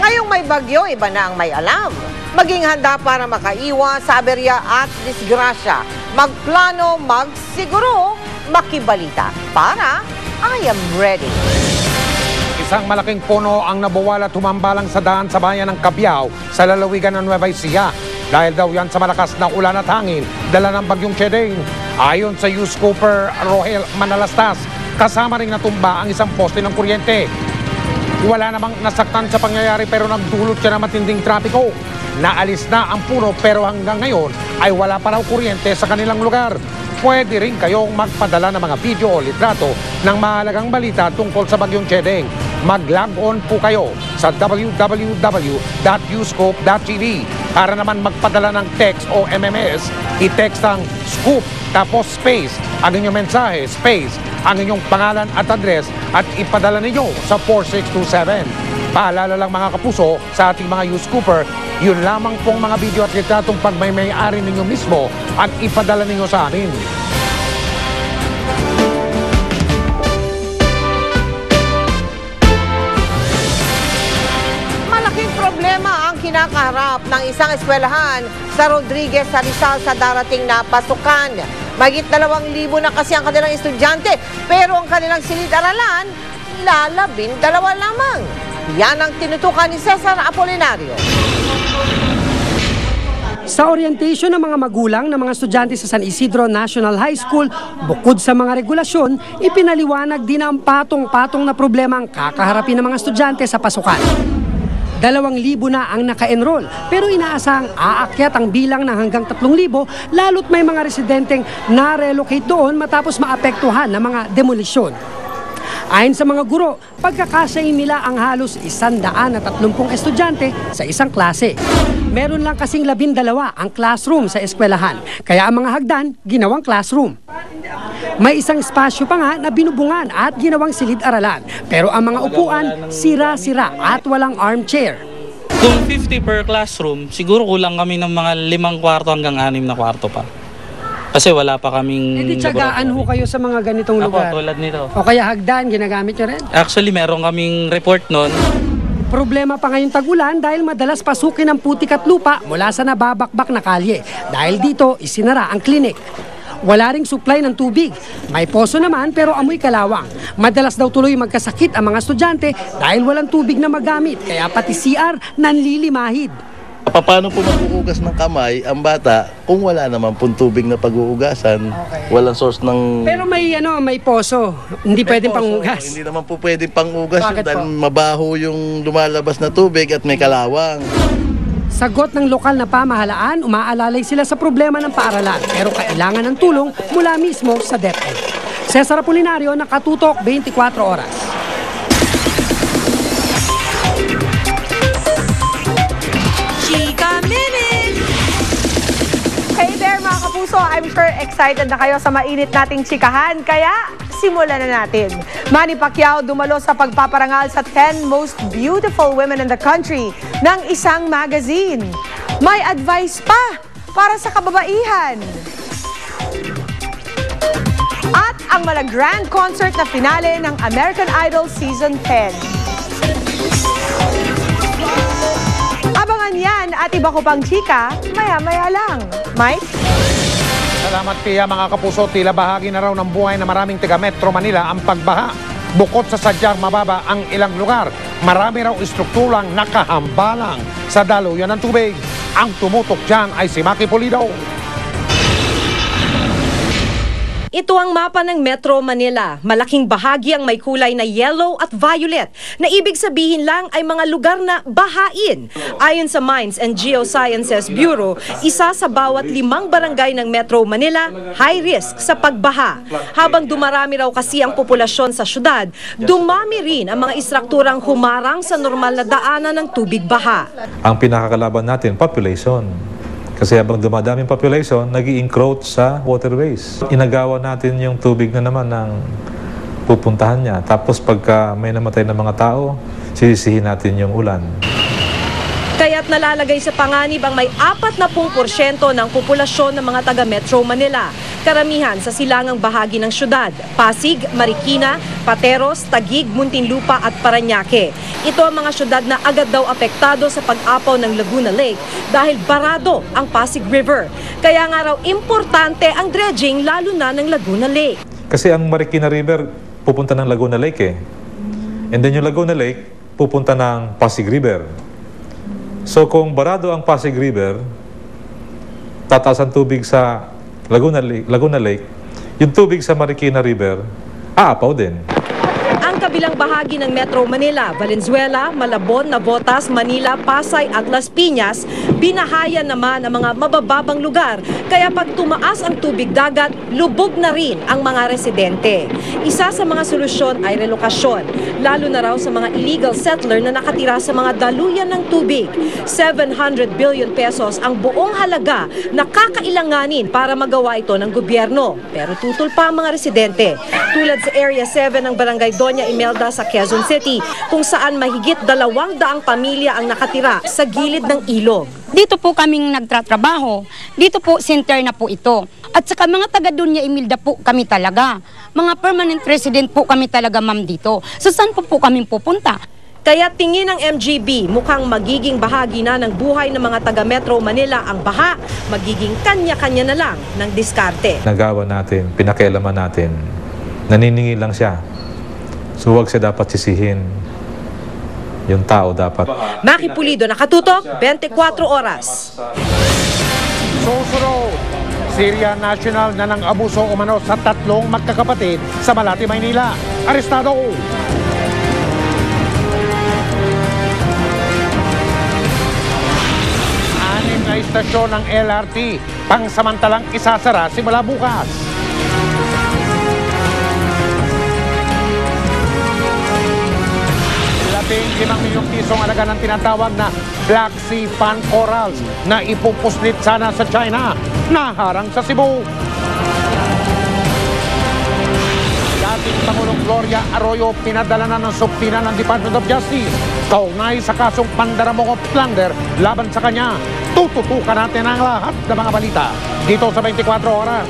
Ngayong may bagyo, iba na ang may alam. Maging handa para makaiwas sa aberya at disgrasya. Magplano, magsiguro, makibalita. Para I am ready. Isang malaking puno ang nabuwal at humambalang sa daan sa bayan ng Cabiao sa lalawigan ng Nueva Ecija. Dahil daw yan sa malakas na ulan at hangin, dala ng bagyong Chedeng. Ayon sa News Cooper Rohel Manalastas, kasama ring natumba ang isang poste ng kuryente. Wala namang nasaktan sa pangyayari pero nagdulot siya ng matinding trapiko. Naalis na ang puno pero hanggang ngayon ay wala pa raw kuryente sa kanilang lugar. Pwede rin kayong magpadala ng mga video o litrato ng mahalagang balita tungkol sa bagyong Chedeng. Mag-log on po kayo sa www.newscope.tv. Para naman magpadala ng text o MMS, i-text ang scoop tapos space ang inyong mensahe, space ang inyong pangalan at address at ipadala ninyo sa 4627. Paalala lang mga kapuso sa ating mga News Cooper, yun lamang pong mga video at litratong pagmay-may-ari ninyo mismo at ipadala ninyo sa amin. Malaking problema ang kinakaharap ng isang eskwelahan sa Rodriguez sa Rizal sa darating na pasukan. Mahigit 2,000 na kasi ang kanilang estudyante, pero ang kanilang silid-aralan, 12 lamang. Yan ang tinutukan ni Cesar Apolinario. Sa orientation ng mga magulang ng mga estudyante sa San Isidro National High School, bukod sa mga regulasyon, ipinaliwanag din ang patong-patong na problema ang kakaharapin ng mga estudyante sa pasukan. 2,000 na ang naka-enroll, pero inaasahang aakyat ang bilang ng hanggang 3,000 lalo't may mga residenteng na-relocate doon matapos maapektuhan ng mga demolisyon. Ayon sa mga guro, pagkakasayin nila ang halos 130 estudyante sa isang klase. Meron lang kasing 12 ang classroom sa eskwelahan, kaya ang mga hagdan ginawang classroom. May isang espasyo pa nga na binubungan at ginawang silid-aralan, pero ang mga upuan sira-sira at walang armchair. Kung 50 per classroom, siguro kulang kami ng mga 5 kwarto hanggang 6 na kwarto pa. Kasi wala pa kaming... Hindi tiyagaan ho kayo sa mga ganitong lugar? Ako, tulad nito. O kaya hagdan, ginagamit nyo rin? Actually, meron kaming report nun. Problema pa ngayong tag-ulan dahil madalas pasukin ang putik at lupa mula sa nababakbak na kalye. Dahil dito, isinara ang klinik. Wala ring supply ng tubig. May poso naman pero amoy kalawang. Madalas daw tuloy magkasakit ang mga estudyante dahil walang tubig na magamit. Kaya pati CR nanlilimahid. Paano po mag-uugas ng kamay ang bata kung wala naman pong tubig na pag-uugasan? Okay. Walang source ng... Pero may poso. Hindi pwedeng pangugas. Hindi naman po pwedeng pangugas dahil po? mabaho yung lumalabas na tubig at may kalawang. Sagot ng lokal na pamahalaan, umaalalay sila sa problema ng paaralan pero kailangan ng tulong mula mismo sa DepEd. Cesar Apolinario, Nakatutok, 24 Oras. Hey there mga kapuso, I'm sure excited na kayo sa mainit nating chikahan, kaya simulan na natin. Manny Pacquiao dumalo sa pagpaparangal sa 10 most beautiful women in the country ng isang magazine. May advice pa para sa kababaihan. At ang grand concert na finale ng American Idol Season 10. Abangan yan at iba ko pang chika, maya-maya lang. Mike? Salamat Pia mga kapuso, tila bahagi na raw ng buhay na maraming taga Metro Manila ang pagbaha. Bukod sa sadyang mababa ang ilang lugar, marami raw istrukturang nakahambalang sa daluyan ng tubig. Ang tumutok dyan ay si Maki Pulido. Ito ang mapa ng Metro Manila. Malaking bahagi ang may kulay na yellow at violet, na ibig sabihin lang ay mga lugar na bahain. Ayon sa Mines and Geosciences Bureau, isa sa bawat 5 barangay ng Metro Manila high risk sa pagbaha. Habang dumarami raw kasi ang populasyon sa syudad, dumami rin ang mga istrukturang humarang sa normal na daanan ng tubig baha. Ang pinakakalaban natin, population. Kasi habang dumadaming population, nag-i-encroach sa waterways. Inagawa natin yung tubig na naman ng pupuntahan niya. Tapos pagka may namatay na mga tao, sisisihin natin yung ulan. Kaya't nalalagay sa panganib ang may 40% ng populasyon ng mga taga Metro Manila. Karamihan sa silangang bahagi ng syudad, Pasig, Marikina, Pateros, Taguig, Muntinlupa at Parañaque. Ito ang mga syudad na agad daw apektado sa pag-apaw ng Laguna Lake dahil barado ang Pasig River. Kaya nga raw importante ang dredging lalo na ng Laguna Lake. Kasi ang Marikina River pupunta ng Laguna Lake eh. And then yung Laguna Lake pupunta ng Pasig River. So kung barado ang Pasig River, tataas ang tubig sa Laguna Lake, yung tubig sa Marikina River, aapaw din. Ang kabilang bahagi ng Metro Manila, Valenzuela, Malabon, Navotas, Manila, Pasay at Las Piñas, binahayan naman ang mga mabababang lugar. Kaya pag tumaas ang tubig dagat, lubog na rin ang mga residente. Isa sa mga solusyon ay relokasyon, lalo na raw sa mga illegal settler na nakatira sa mga daluyan ng tubig. 700 billion pesos ang buong halaga na kakailanganin para magawa ito ng gobyerno. Pero tutol pa ang mga residente. Tulad sa Area 7 ng Barangay Doña Imelda sa Quezon City, kung saan mahigit 200 pamilya ang nakatira sa gilid ng ilog. Dito po kaming nagtatrabaho. Dito po center na po ito. At saka mga taga Doña Imelda po kami talaga. Mga permanent resident po kami talaga, ma'am, dito. So saan po kami pupunta? Kaya tingin ng MGB, mukhang magiging bahagi na ng buhay ng mga taga Metro Manila ang baha, magiging kanya-kanya na lang ng diskarte. Nagawa natin, pinakialaman natin, naniningil lang siya. So huwag siya dapat sisihin. Yung tao dapat. Maki Pulido, nakatutok, 24 oras. Susunod, Syria National na ng abuso umano sa 3 magkakapatid sa Malate, Maynila. Arestado! Na istasyon ng LRT, pangsamantalang isasara simula bukas. 15 milyong pisong alaga ng tinatawag na Black Sea Fan Corals na ipupuslit sana sa China, naharang sa Cebu. Dating Pangulong Gloria Arroyo pinadala na ng subpina ng Department of Justice kaugnay sa kasong pandaramong of plunder laban sa kanya. Tututukan natin ang lahat ng mga balita dito sa 24 oras.